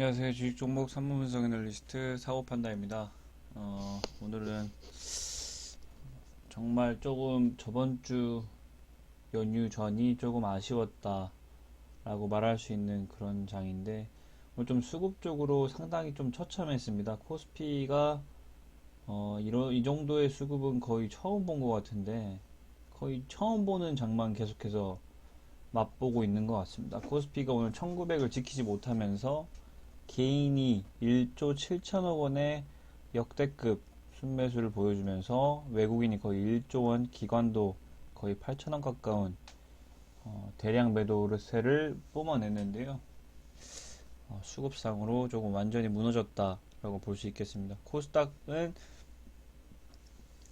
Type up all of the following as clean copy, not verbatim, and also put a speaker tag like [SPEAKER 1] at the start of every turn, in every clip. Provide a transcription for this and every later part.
[SPEAKER 1] 안녕하세요. 주식 종목 산무 분석 애널리스트 사고판다입니다. 오늘은 정말 조금 저번 주 연휴 전이 조금 아쉬웠다라고 말할 수 있는 그런 장인데, 오늘 좀 수급적으로 상당히 좀 처참했습니다. 코스피가 이 정도의 수급은 거의 처음 본 것 같은데, 거의 처음 보는 장만 계속해서 맛보고 있는 것 같습니다. 코스피가 오늘 1900을 지키지 못하면서 개인이 1조 7천억 원의 역대급 순매수를 보여주면서 외국인이 거의 1조 원, 기관도 거의 8천억 가까운 대량 매도세를 뿜어냈는데요. 수급상으로 조금 완전히 무너졌다라고 볼 수 있겠습니다. 코스닥은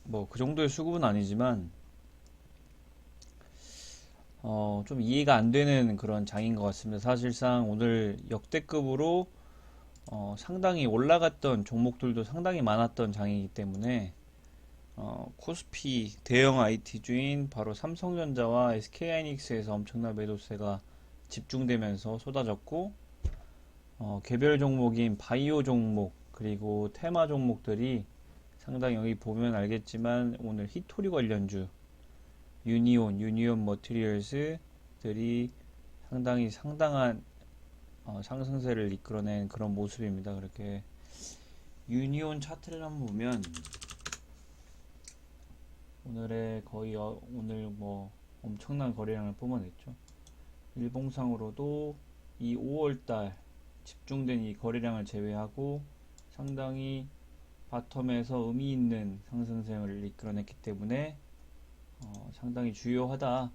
[SPEAKER 1] 뭐 그 정도의 수급은 아니지만 좀 이해가 안 되는 그런 장인 것 같습니다. 사실상 오늘 역대급으로 상당히 올라갔던 종목들도 상당히 많았던 장이기 때문에 코스피 대형 IT주인 바로 삼성전자와 SK하이닉스에서 엄청난 매도세가 집중되면서 쏟아졌고, 개별 종목인 바이오 종목 그리고 테마 종목들이 상당히 여기 보면 알겠지만 오늘 히토리 관련주 유니온 머티리얼스들이 상당히 상당한 상승세를 이끌어낸 그런 모습입니다. 그렇게 유니온 차트를 한번 보면 오늘의 거의 오늘 뭐 엄청난 거래량을 뿜어냈죠. 일봉상으로도 이 5월달 집중된 이 거래량을 제외하고 상당히 바텀에서 의미 있는 상승세를 이끌어냈기 때문에 상당히 주요하다.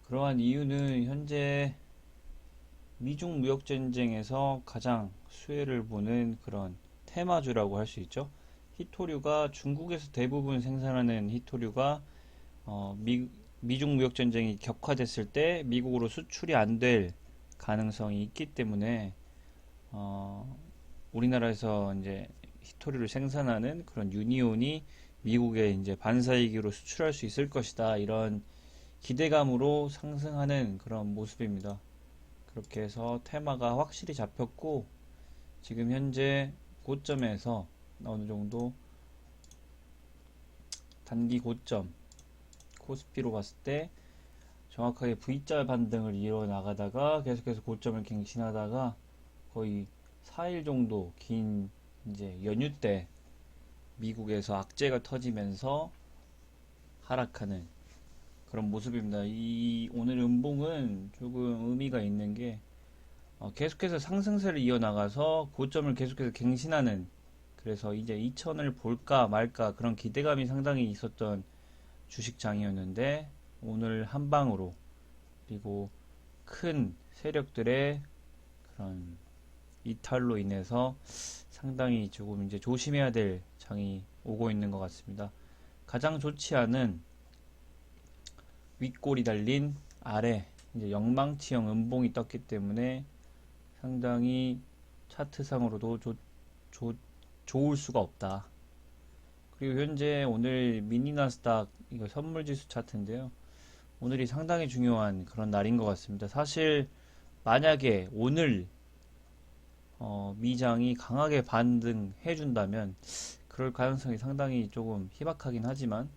[SPEAKER 1] 그러한 이유는 현재 미중 무역 전쟁에서 가장 수혜를 보는 그런 테마주라고 할 수 있죠. 히토류가 중국에서 대부분 생산하는 히토류가 미중 무역 전쟁이 격화됐을 때 미국으로 수출이 안 될 가능성이 있기 때문에 우리나라에서 이제 히토류를 생산하는 그런 유니온이 미국에 이제 반사이기로 수출할 수 있을 것이다, 이런 기대감으로 상승하는 그런 모습입니다. 그렇게 해서 테마가 확실히 잡혔고, 지금 현재 고점에서 어느 정도 단기 고점 코스피로 봤을 때 정확하게 V자 반등을 이어 나가다가 계속해서 고점을 갱신하다가 거의 4일 정도 긴 이제 연휴 때 미국에서 악재가 터지면서 하락하는 그런 모습입니다. 이 오늘 음봉은 조금 의미가 있는 게 계속해서 상승세를 이어나가서 고점을 계속해서 갱신하는, 그래서 이제 2000을 볼까 말까 그런 기대감이 상당히 있었던 주식장이었는데 오늘 한 방으로, 그리고 큰 세력들의 그런 이탈로 인해서 상당히 조금 이제 조심해야 될 장이 오고 있는 것 같습니다. 가장 좋지 않은 윗골이 달린 아래 이제 영망치형 음봉이 떴기 때문에 상당히 차트상으로도 좋을 수가 없다. 그리고 현재 오늘 미니 나스닥 이거 선물지수 차트인데요. 오늘이 상당히 중요한 그런 날인 것 같습니다. 사실 만약에 오늘 미장이 강하게 반등해 준다면 그럴 가능성이 상당히 조금 희박하긴 하지만,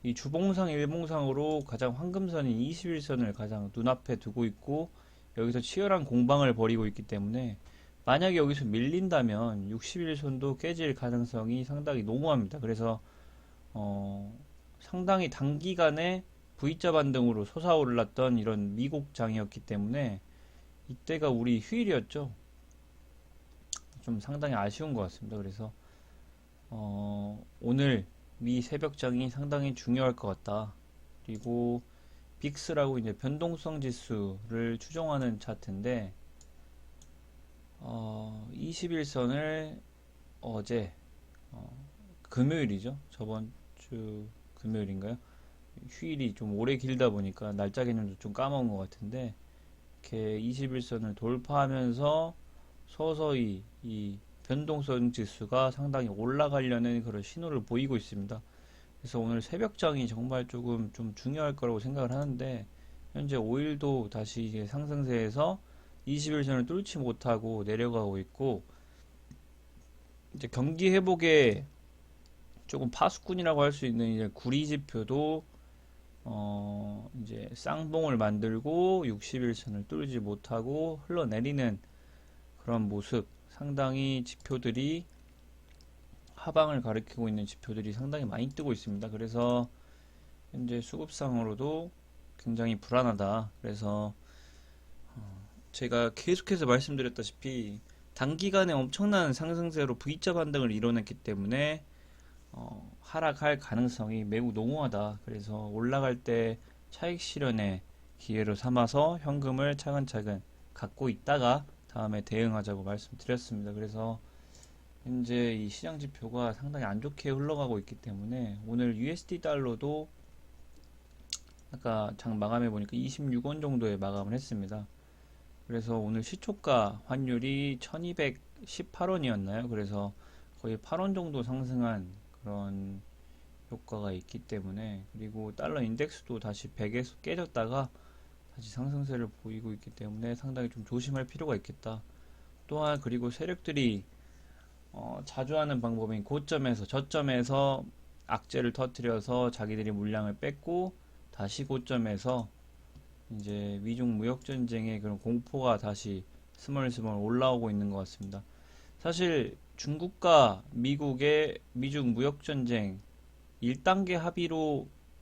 [SPEAKER 1] 이 주봉상 일봉상으로 가장 황금선인 21선을 가장 눈앞에 두고 있고 여기서 치열한 공방을 벌이고 있기 때문에 만약에 여기서 밀린다면 61선도 깨질 가능성이 상당히 농후합니다. 그래서 상당히 단기간에 V자 반등으로 솟아올랐던 이런 미국장이었기 때문에 이때가 우리 휴일이었죠. 좀 상당히 아쉬운 것 같습니다. 그래서 오늘 미 새벽장이 상당히 중요할 것 같다. 그리고 빅스라고 이제 변동성 지수를 추종하는 차트인데 21선을 어제 금요일이죠. 저번 주 금요일인가요? 휴일이 좀 오래 길다 보니까 날짜 개념도 좀 까먹은 것 같은데, 이렇게 21선을 돌파하면서 서서히 이 변동성 지수가 상당히 올라가려는 그런 신호를 보이고 있습니다. 그래서 오늘 새벽장이 정말 조금 좀 중요할 거라고 생각을 하는데, 현재 5일도 다시 이제 상승세에서 21선을 뚫지 못하고 내려가고 있고, 이제 경기 회복에 조금 파수꾼이라고 할 수 있는 이제 구리 지표도 이제 쌍봉을 만들고 61선을 뚫지 못하고 흘러내리는 그런 모습, 상당히 지표들이 하방을 가리키고 있는 지표들이 상당히 많이 뜨고 있습니다. 그래서 현재 수급상으로도 굉장히 불안하다. 그래서 제가 계속해서 말씀드렸다시피 단기간에 엄청난 상승세로 V자 반등을 이뤄냈기 때문에 하락할 가능성이 매우 농후하다. 그래서 올라갈 때 차익 실현의 기회로 삼아서 현금을 차근차근 갖고 있다가 다음에 대응하자고 말씀드렸습니다. 그래서 현재 이 시장 지표가 상당히 안 좋게 흘러가고 있기 때문에 오늘 USD 달러도 아까 장 마감해 보니까 26원 정도에 마감을 했습니다. 그래서 오늘 시초가 환율이 1218원이었나요? 그래서 거의 8원 정도 상승한 그런 효과가 있기 때문에, 그리고 달러 인덱스도 다시 100에서 깨졌다가 다시 상승세를 보이고 있기 때문에 상당히 좀 조심할 필요가 있겠다. 또한 그리고 세력들이 자주 하는 방법인 고점에서 저점에서 악재를 터뜨려서 자기들이 물량을 뺏고 다시 고점에서 이제 미중 무역 전쟁의 그런 공포가 다시 스멀스멀 올라오고 있는 것 같습니다. 사실 중국과 미국의 미중 무역 전쟁 1단계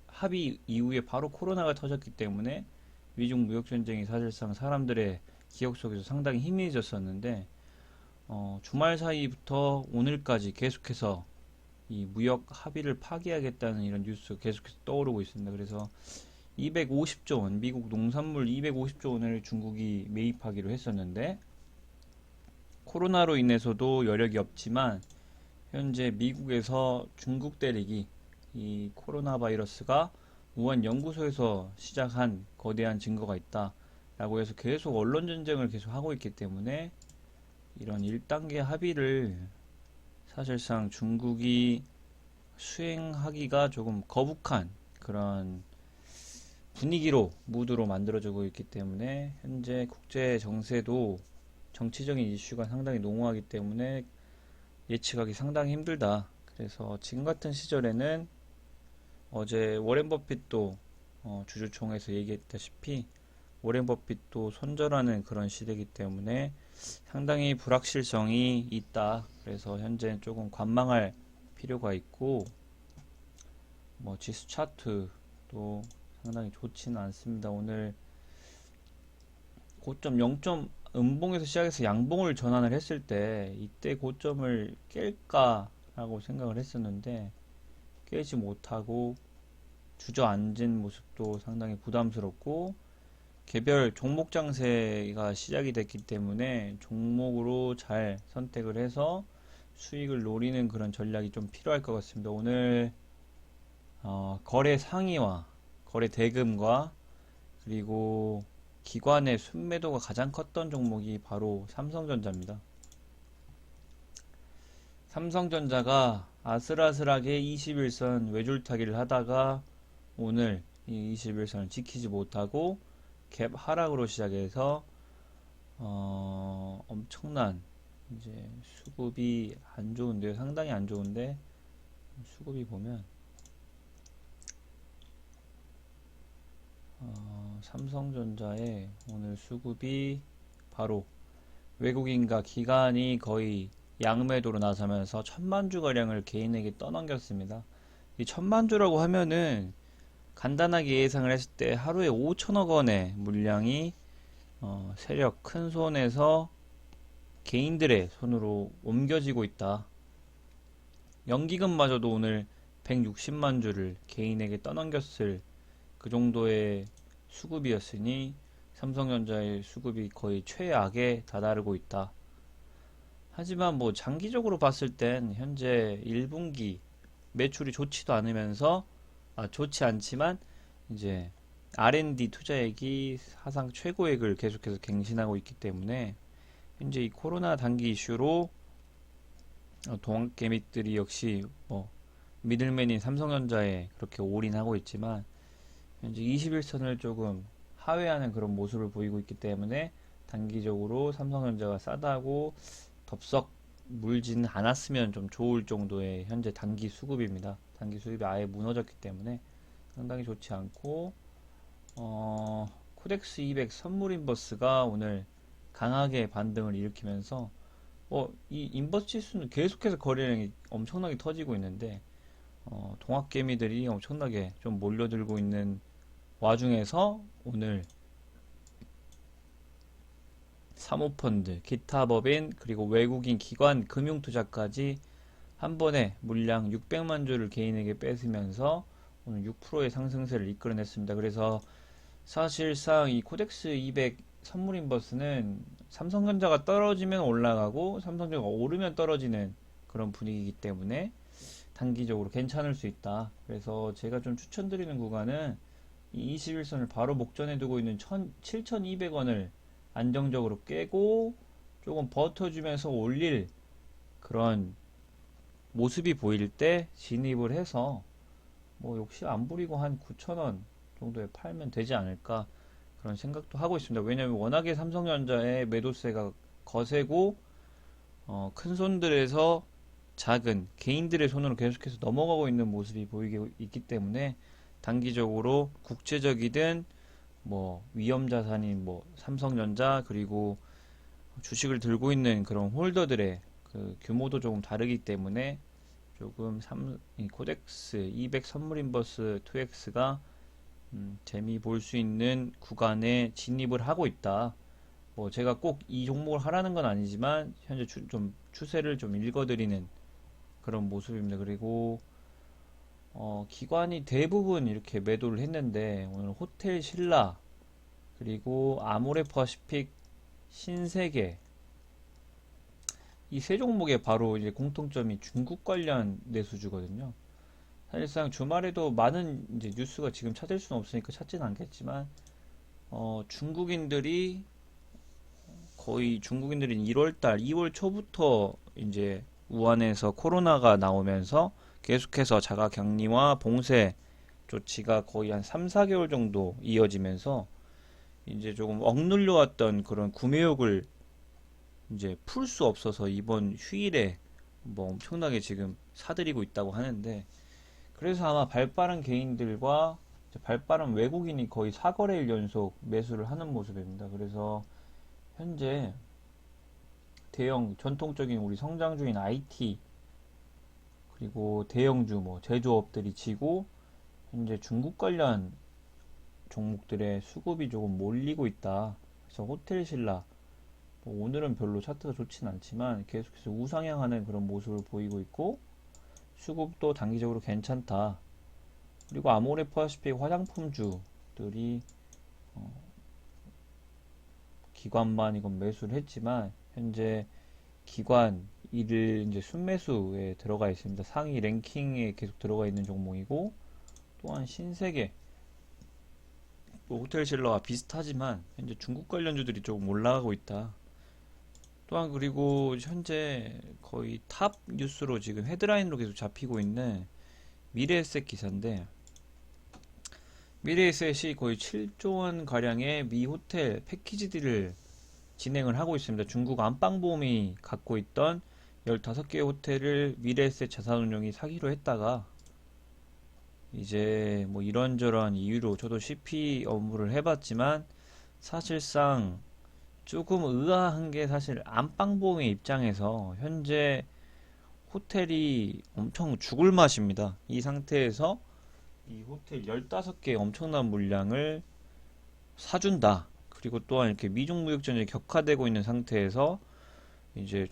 [SPEAKER 1] 합의 이후에 바로 코로나가 터졌기 때문에 미중 무역 전쟁이 사실상 사람들의 기억 속에서 상당히 희미해졌었는데 주말 사이부터 오늘까지 계속해서 이 무역 합의를 파기하겠다는 이런 뉴스 계속해서 떠오르고 있습니다. 그래서 250조 원, 미국 농산물 250조 원을 중국이 매입하기로 했었는데, 코로나로 인해서도 여력이 없지만 현재 미국에서 중국 대륙이 이 코로나 바이러스가 우한 연구소에서 시작한 거대한 증거가 있다 라고 해서 계속 언론 전쟁을 계속 하고 있기 때문에 이런 1단계 합의를 사실상 중국이 수행하기가 조금 거북한 그런 분위기로, 무드로 만들어지고 있기 때문에 현재 국제 정세도 정치적인 이슈가 상당히 농후하기 때문에 예측하기 상당히 힘들다. 그래서 지금 같은 시절에는 어제 워렌 버핏도 주주총회에서 얘기했다시피 워렌 버핏도 손절하는 그런 시대이기 때문에 상당히 불확실성이 있다. 그래서 현재 조금 관망할 필요가 있고, 지수 차트도 상당히 좋지는 않습니다. 오늘 고점 0점 음봉에서 시작해서 양봉을 전환을 했을 때 이때 고점을 깰까라고 생각을 했었는데 깨지 못하고 주저앉은 모습도 상당히 부담스럽고, 개별 종목 장세가 시작이 됐기 때문에 종목으로 잘 선택을 해서 수익을 노리는 그런 전략이 좀 필요할 것 같습니다. 오늘 거래 상위와 거래 대금과 그리고 기관의 순매도가 가장 컸던 종목이 바로 삼성전자입니다. 삼성전자가 아슬아슬하게 21선 외줄타기를 하다가 오늘 이 21선을 지키지 못하고 갭 하락으로 시작해서 엄청난 이제 수급이 안 좋은데요. 상당히 안 좋은데 수급이 보면 삼성전자의 오늘 수급이 바로 외국인과 기관이 거의 양매도로 나서면서 1000만주가량을 개인에게 떠넘겼습니다. 이 1000만주라고 하면은 간단하게 예상을 했을 때 하루에 5천억 원의 물량이 세력 큰 손에서 개인들의 손으로 옮겨지고 있다. 연기금마저도 오늘 160만 주를 개인에게 떠넘겼을 그 정도의 수급이었으니 삼성전자의 수급이 거의 최악에 다다르고 있다. 하지만 장기적으로 봤을 땐 현재 1분기 매출이 좋지도 않으면서 좋지 않지만 이제 R&D 투자액이 사상 최고액을 계속해서 갱신하고 있기 때문에 현재 이 코로나 단기 이슈로 동학개미들이 역시 미들맨인 삼성전자에 그렇게 올인하고 있지만 현재 21선을 조금 하회하는 그런 모습을 보이고 있기 때문에 단기적으로 삼성전자가 싸다고 덥석 물지는 않았으면 좀 좋을 정도의 현재 단기 수급입니다. 단기 수급이 아예 무너졌기 때문에 상당히 좋지 않고, 코덱스 200 선물 인버스가 오늘 강하게 반등을 일으키면서 이 인버스 지수는 계속해서 거래량이 엄청나게 터지고 있는데, 동학개미들이 엄청나게 좀 몰려들고 있는 와중에서 오늘 사모펀드, 기타 법인, 그리고 외국인 기관 금융투자까지 한 번에 물량 600만 주를 개인에게 뺏으면서 오늘 6%의 상승세를 이끌어냈습니다. 그래서 사실상 이 코덱스 200 선물 인버스는 삼성전자가 떨어지면 올라가고 삼성전자가 오르면 떨어지는 그런 분위기이기 때문에 단기적으로 괜찮을 수 있다. 그래서 제가 좀 추천드리는 구간은 이 21선을 바로 목전에 두고 있는 7,200원을 안정적으로 깨고 조금 버텨주면서 올릴 그런 모습이 보일 때 진입을 해서 뭐 욕심 안 부리고 한 9,000원 정도에 팔면 되지 않을까 그런 생각도 하고 있습니다. 왜냐하면 워낙에 삼성전자의 매도세가 거세고 큰 손들에서 작은 개인들의 손으로 계속해서 넘어가고 있는 모습이 보이고 있기 때문에 단기적으로 국제적이든 뭐 위험자산인 뭐 삼성전자 그리고 주식을 들고 있는 그런 홀더들의 그 규모도 조금 다르기 때문에 조금 이 코덱스 200 선물 인버스 2X가 재미 볼 수 있는 구간에 진입을 하고 있다. 뭐 제가 꼭 이 종목을 하라는 건 아니지만 현재 좀 추세를 좀 읽어드리는 그런 모습입니다. 그리고 기관이 대부분 이렇게 매도를 했는데 오늘 호텔 신라 그리고 아모레퍼시픽 신세계 이 세 종목의 바로 이제 공통점이 중국 관련 내수주거든요. 사실상 주말에도 많은 이제 뉴스가 지금 찾을 수는 없으니까 찾지는 않겠지만 중국인들이 거의 중국인들이 1월달 2월 초부터 이제 우한에서 코로나가 나오면서 계속해서 자가격리와 봉쇄 조치가 거의 한 3, 4개월 정도 이어지면서 이제 조금 억눌려 왔던 그런 구매욕을 이제 풀 수 없어서 이번 휴일에 뭐 엄청나게 지금 사들이고 있다고 하는데, 그래서 아마 발빠른 개인들과 발빠른 외국인이 거의 4거래일 연속 매수를 하는 모습입니다. 그래서 현재 대형 전통적인 우리 성장 중인 IT 그리고 대형주 뭐 제조업들이 지고 현재 중국 관련 종목들의 수급이 조금 몰리고 있다. 그래서 호텔 신라 뭐 오늘은 별로 차트가 좋진 않지만 계속해서 우상향하는 그런 모습을 보이고 있고 수급도 단기적으로 괜찮다. 그리고 아모레퍼시픽 화장품주들이 기관만 이건 매수를 했지만 현재 기관 이를 이제 순매수에 들어가 있습니다. 상위 랭킹에 계속 들어가 있는 종목이고, 또한 신세계 또 호텔신라와 비슷하지만 현재 중국 관련주들이 조금 올라가고 있다. 또한 그리고 현재 거의 탑 뉴스로 지금 헤드라인으로 계속 잡히고 있는 미래에셋 기사인데, 미래에셋이 거의 7조 원 가량의 미 호텔 패키지들을 진행을 하고 있습니다. 중국 안방보험이 갖고 있던 15개의 호텔을 미래에셋 자산운용이 사기로 했다가 이제 뭐 이런저런 이유로 저도 CP 업무를 해봤지만 사실상 조금 의아한 게, 사실 안방보험의 입장에서 현재 호텔이 엄청 죽을 맛입니다. 이 상태에서 이 호텔 15개 엄청난 물량을 사준다. 그리고 또한 이렇게 미중 무역전쟁이 격화되고 있는 상태에서 이제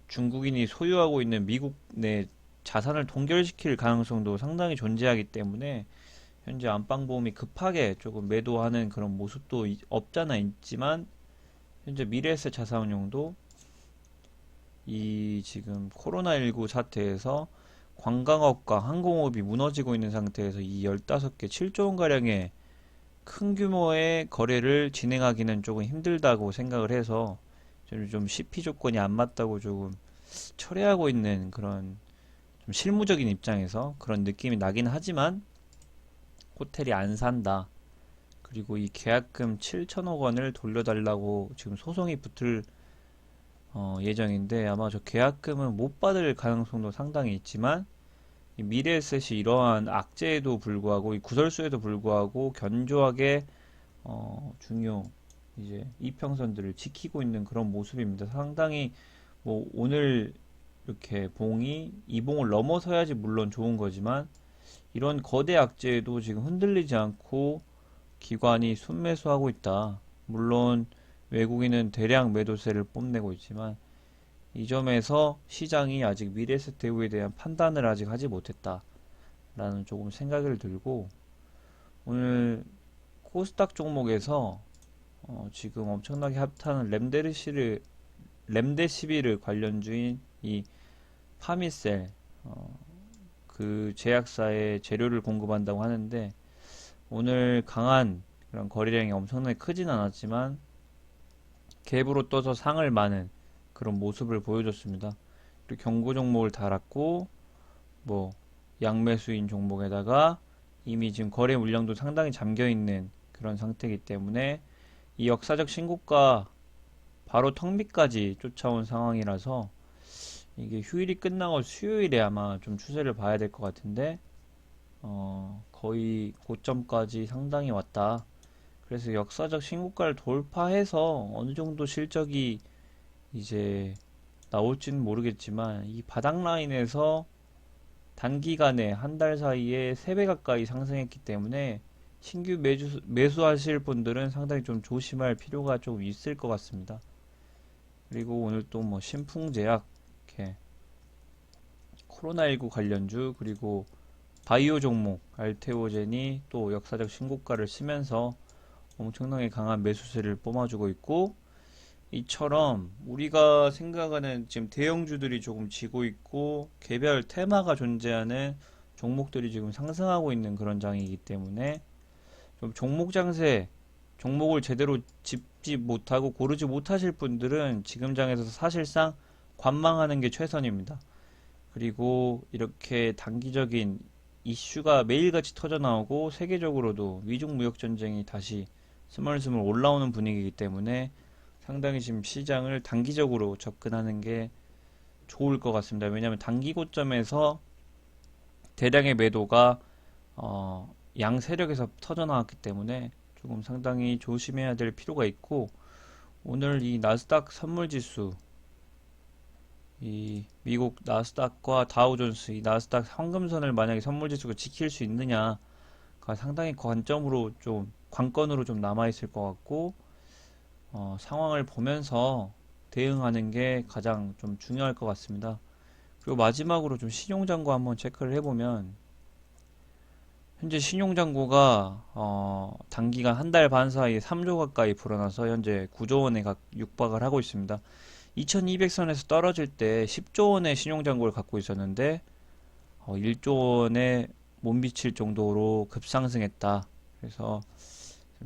[SPEAKER 1] 중국인이 소유하고 있는 미국 내 자산을 동결시킬 가능성도 상당히 존재하기 때문에 현재 안방보험이 급하게 조금 매도하는 그런 모습도 없잖아 있지만, 현재 미래에셋 자산운용도 이 지금 코로나19 사태에서 관광업과 항공업이 무너지고 있는 상태에서 이 15개 7조 원가량의 큰 규모의 거래를 진행하기는 조금 힘들다고 생각을 해서 저는 좀 CP 조건이 안 맞다고 조금 철회하고 있는 그런 좀 실무적인 입장에서 그런 느낌이 나긴 하지만 호텔이 안 산다. 그리고 이 계약금 7천억 원을 돌려달라고 지금 소송이 붙을 예정인데 아마 저 계약금은 못 받을 가능성도 상당히 있지만 이 미래에셋이 이러한 악재에도 불구하고 이 구설수에도 불구하고 견조하게 중요 이제 이평선들을 지키고 있는 그런 모습입니다. 상당히 뭐 오늘 이렇게 봉이 이 봉을 넘어서야지 물론 좋은 거지만 이런 거대 악재에도 지금 흔들리지 않고 기관이 순매수하고 있다. 물론 외국인은 대량 매도세를 뽐내고 있지만 이 점에서 시장이 아직 미래에셋 대우에 대한 판단을 아직 하지 못했다 라는 조금 생각을 들고 오늘 코스닥 종목에서 지금 엄청나게 핫한 렘데시비르 관련주인 이 파미셀 그 제약사에 재료를 공급한다고 하는데 오늘 강한 그런 거래량이 엄청나게 크진 않았지만 갭으로 떠서 상을 마는 그런 모습을 보여줬습니다. 그리고 경고 종목을 달았고 뭐 양매수인 종목에다가 이미 지금 거래 물량도 상당히 잠겨 있는 그런 상태이기 때문에 이 역사적 신고가 바로 턱 밑까지 쫓아온 상황이라서 이게 휴일이 끝나고 수요일에 아마 좀 추세를 봐야 될 것 같은데 거의 고점까지 상당히 왔다. 그래서 역사적 신고가를 돌파해서 어느 정도 실적이 이제 나올지는 모르겠지만 이 바닥 라인에서 단기간에 한 달 사이에 3배 가까이 상승했기 때문에 신규 매수하실 분들은 상당히 좀 조심할 필요가 좀 있을 것 같습니다. 그리고 오늘 또 뭐 신풍제약, 이렇게 코로나19 관련주, 그리고 바이오 종목 알테오젠이 또 역사적 신고가를 치면서 엄청나게 강한 매수세를 뿜어주고 있고 이처럼 우리가 생각하는 지금 대형주들이 조금 지고 있고 개별 테마가 존재하는 종목들이 지금 상승하고 있는 그런 장이기 때문에 좀 종목 장세, 종목을 제대로 짚지 못하고 고르지 못하실 분들은 지금 장에서 사실상 관망하는 게 최선입니다. 그리고 이렇게 단기적인 이슈가 매일같이 터져 나오고 세계적으로도 미중 무역 전쟁이 다시 스멀스멀 올라오는 분위기이기 때문에 상당히 지금 시장을 단기적으로 접근하는 게 좋을 것 같습니다. 왜냐하면 단기 고점에서 대량의 매도가 양 세력에서 터져 나왔기 때문에 조금 상당히 조심해야 될 필요가 있고 오늘 이 나스닥 선물지수 이 미국 나스닥과 다우존스 이 나스닥 황금선을 만약에 선물지수가 지킬 수 있느냐가 상당히 관점으로 좀 관건으로 좀 남아 있을 것 같고 상황을 보면서 대응하는 게 가장 좀 중요할 것 같습니다. 그리고 마지막으로 좀 신용잔고 한번 체크를 해보면 현재 신용잔고가 단기간 한 달 반 사이에 3조 가까이 불어나서 현재 9조 원에 육박을 하고 있습니다. 2200선에서 떨어질 때 10조 원의 신용잔고를 갖고 있었는데 1조 원에 못 미칠 정도로 급상승했다. 그래서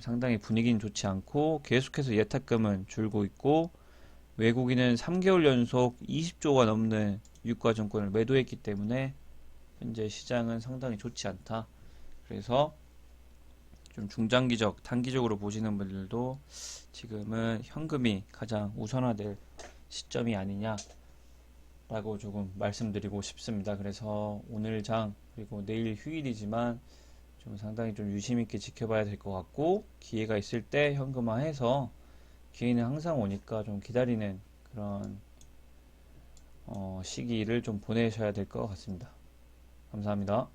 [SPEAKER 1] 상당히 분위기는 좋지 않고 계속해서 예탁금은 줄고 있고 외국인은 3개월 연속 20조가 넘는 유가증권을 매도했기 때문에 현재 시장은 상당히 좋지 않다. 그래서 좀 중장기적, 단기적으로 보시는 분들도 지금은 현금이 가장 우선화될 시점이 아니냐라고 조금 말씀드리고 싶습니다. 그래서 오늘 장 그리고 내일 휴일이지만 좀 상당히 좀 유심 있게 지켜봐야 될 것 같고 기회가 있을 때 현금화해서 기회는 항상 오니까 좀 기다리는 그런 시기를 좀 보내셔야 될 것 같습니다. 감사합니다.